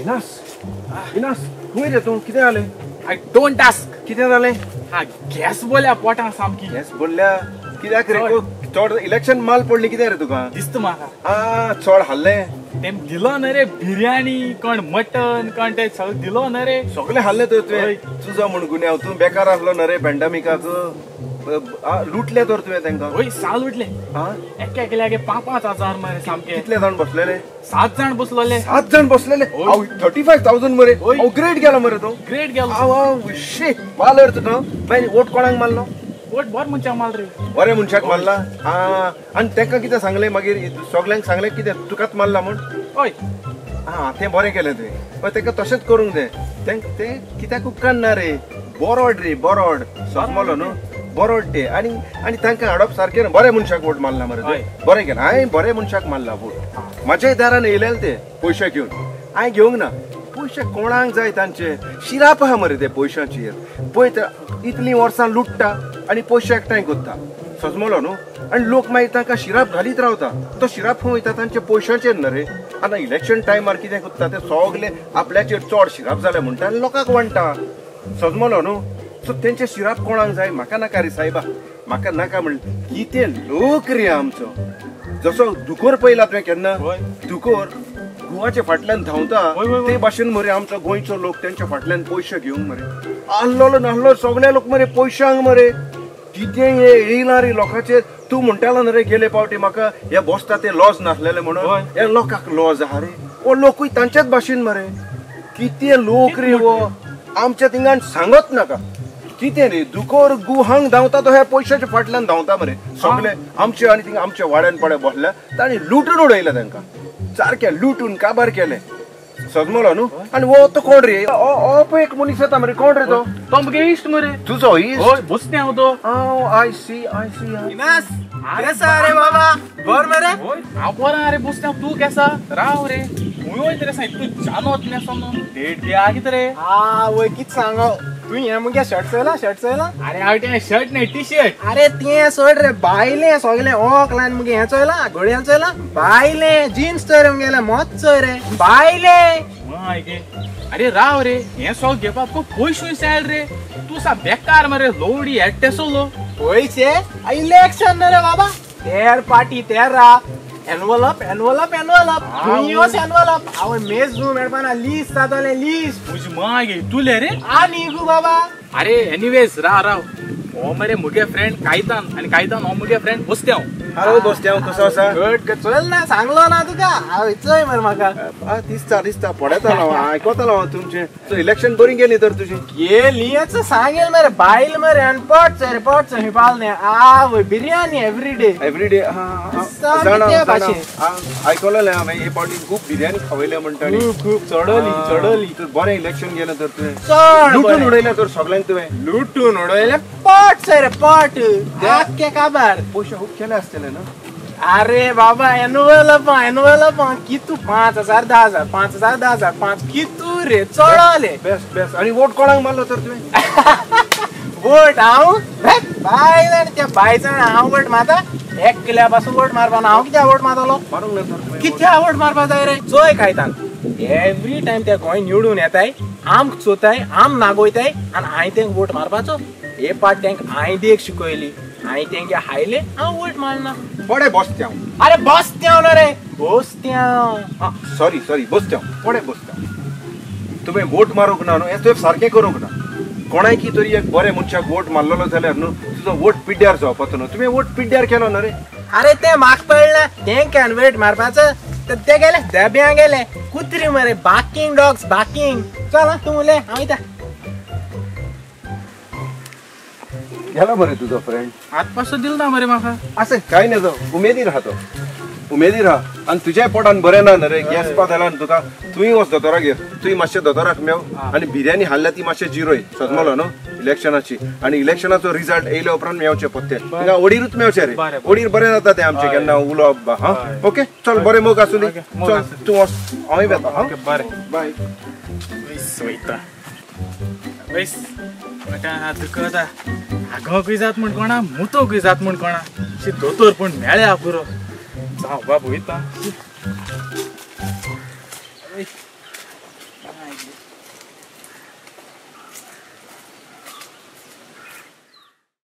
इनास खूंय रे तूं कितें जालें आय डोंट आस्क कितें जालें हा गॅस बोल्या पोटां सामकी गॅस बोल्ल्या कित्याक रे चड इलेक्शन माल पडली कितें रे तुका दिसता म्हाका चड हाल्लें तेम दिलो ना रे बिर्याणी कोण मटन कोण ते सगळं दिलो ना रे सगळें हाल्लें तुवें तुजो म्हण गुन्यांव तूं बेकार आसलो ना रे पॅन्डेमिकाक लुटले तर तुवें तांकां होय साल उठले एके एकल्यागे 5,000 मरे सामके कितले जाण बसलेले 7 जाण बसलोले 7 जाण बसलेले 35,000 मरे ग्रेट गेलो मरे तो ग्रेट गेलो शे माल रे तुका मागीर वोट कोणाक मारलो वोट बरे मनशाक माल रे बरे मनशाक मारला आनी तांकां कितें सांगलें मागीर सगल्यांक सांगलें कितें तुकाच मारला म्हण हय तें बरें केलें तुवें तांकां तशेंच करूंक जाय तें कित्याक उपकार ना रे बोरोड रे बोरोड समजलो न्हू बोरोड ते आनी तांकां हाडप सारकें बरे मनशाक वोट मारला मरे बरें केलें हांवें बरे मनशाक मारला वोट म्हाज्याय दारान येयलेले ते पयशे घेवन हांवें घेवंक ना पयशे कोणाक जाय तांचे शिराप आहा मरे ते पयशांचेर पळय इतलीं वर्सां लुटता आनी पयशे एकठांय करता समजलो न्हू आनी लोक मागीर तांकां शिराप घालीत रावता तो शिराप खंय वयता तांचे पयशांचेर न्ही रे आतां इलेक्शन टायमार कितें करता ते सगळे आपल्याचेर चड शिराप जाले म्हणटा आनी लोकांक वांटा समजलो न्हू सो तेंचे शिराप कोणाक जाय म्हाका नाका रे सायबा म्हाका नाका म्हण कितें लोक रे आमचो जसो दुकोर पयला तुवें केन्ना दुकोर गुवाचे फाटल्यान धांवता ते भाशेन मरे आमचो गोंयचो लोक तेंच्या फाटल्यान पयशे घेवंक मरे आल्लो नाहलो सगळे लोक मरे पयशांक मरे कितें हे येयला रे लोकांचेर तूं म्हणटालो न्ही रे गेले पावटी म्हाका हे बसता ते लॉज नासलेले म्हणून हे लोकांक लॉज आहा रे ओ लोकूय तांच्याच भाशेन मरे कितें लोक रे वो आमच्या थिंगान सांगत नाका कितें रे दुकोर गुहांक धांवता तो हे पयशाच्या फाटल्यान धांवता मरे सगळे आमचे आनी थिंगा आमच्या वाड्यान पडे बसल्या तांणी लुटून उडयले तांकां सारकें लुटून काबार केलें समजलो न्हू आनी वो तो कोण रे पळय एक मनीस येता मरे कोण रे तो मगे इश्ट मरे तुजो इश्ट बसने हांव तो आय सी इनास केसा रे बाबा बर मरे हांव बरा रे बसने तूं केसा राव रे खूंय वयता रे सायब तूं जानत नेसो न्हू डेट घे कितें रे वय कित सांगो तू हे मुगे शर्ट चोयला अरे हांव तें शर्ट न्ही टी शर्ट अरे तें सोड रे बायले सगळे ओक लायन मुगे हे चोयला घोड्याल चोयला बायले जीन्स चोय रे मुगेले मोत चोय रे बायले अरे राव रे हे सगळं घेवपाक खूब पयशे जाय रे तूं सा बेकार मरे लोडी हेड सोलो पयशे इलेक्शन रे बाबा तेर पार्टी तेरा एनवलप हांव मेज रूम मेळपाना लिस्ट जातले लिस्ट तुजी मागे तुले रे आनी गो बाबा अरे एनीवेज राव हो मरे मुगे फ्रेंड कायतान आनी कायतान हो मुगे फ्रेंड बसते हांव बसते कसो आसा घट चल ना सांगलो ना तुका हांव इचय मरे म्हाका दिसता पडयतालो आयकोतालो हांव तुमचें इलेक्शन बरी गेली तर तुजी गेलीच सांगेल मरे बायल मरे आनी पट हिपाल ने आवय बिर्याणी एवरीडे आयकलें हांवें हे पावटी खूब बिर्याणी खावयल्या म्हणटा खूब चडली बरें इलेक्शन गेलें तर तुवें चड लुटून उडयलें तर सगळ्यांक तुवें लुटून उडयलें पट आख्खे काबार पयशे खूब केले आसतले ना अरे बाबा एनुअल कितू 5,000 10,000 5,000 10,000 5 कितू रे चढले बेस्ट आनी वोट कोणाक मारलो तर तुवें वोट हांव बाय त्या बायजान हांव वोट मारता एकल्या पासून वोट मारपा ना हांव कित्याक वोट मारतलो मारूंक ना तर कित्याक वोट मारपा जाय रे चोय खायतान एवरी टायम त्या गोंय निवडून येताय आमक चोताय आम नागोयताय आनी हांवें तेंक वोट मारपाचो हे पाट तेंक हांवें देख शिकयली हांवें तेंगे हायले हांव वोट मारना पडे बसत्याव अरे बसत्याव ना रे बसत्याव सॉरी बसत्याव पडे बसत्याव तुवें वोट मारूंक ना न्हू हें तुवें सारकें करूंक ना कोणाय की तरी एक बरे मनशाक वोट मारलेलो जाल्यार न्हू तुजो वोट पिड्ड्यार जावपाचो न्हू तुवें वोट पिड्ड्यार केलो ना रे अरे ते म्हाका पडला तेंक्यान वेट मारपाचो तर ते गेले धब्या गेले कुत्री मरे बाकिंग डॉग्स बाकिंग चल तूं उलय हांव येता गेला मरे तुजो फ्रेंड आजपासून दिल ना मरे म्हाका असं कांय ना तो उमेदीर राहा उमेदीर राहा आनी तुज्याय पोटान बरें ना रे गॅस पातला तुका तुंय वच दोतोराक घेर तुंय मातशें दोतोराक मेव आनी बिर्याणी हाडल्या ती मातशें जिरोय समजलो न्हू इलेक्शनाची आनी इलेक्शनाचो रिजल्ट येयल्या उपरांत मेवचे पत्ते थिंगा ओडीरूच मेवचे रे ओडीर बरें जाता तें आमचें केन्ना उलोवप हा ओके चल बरें मोग आसूं दी चल तूं वच हांवूय वेता हा बरें बाय वयता वयस दुखता आगोकूय जात म्हण कोणा मुतोकूय जात म्हण कोणा शी दोतोर पूण मेळ्या पुरो जावं बाबू वयता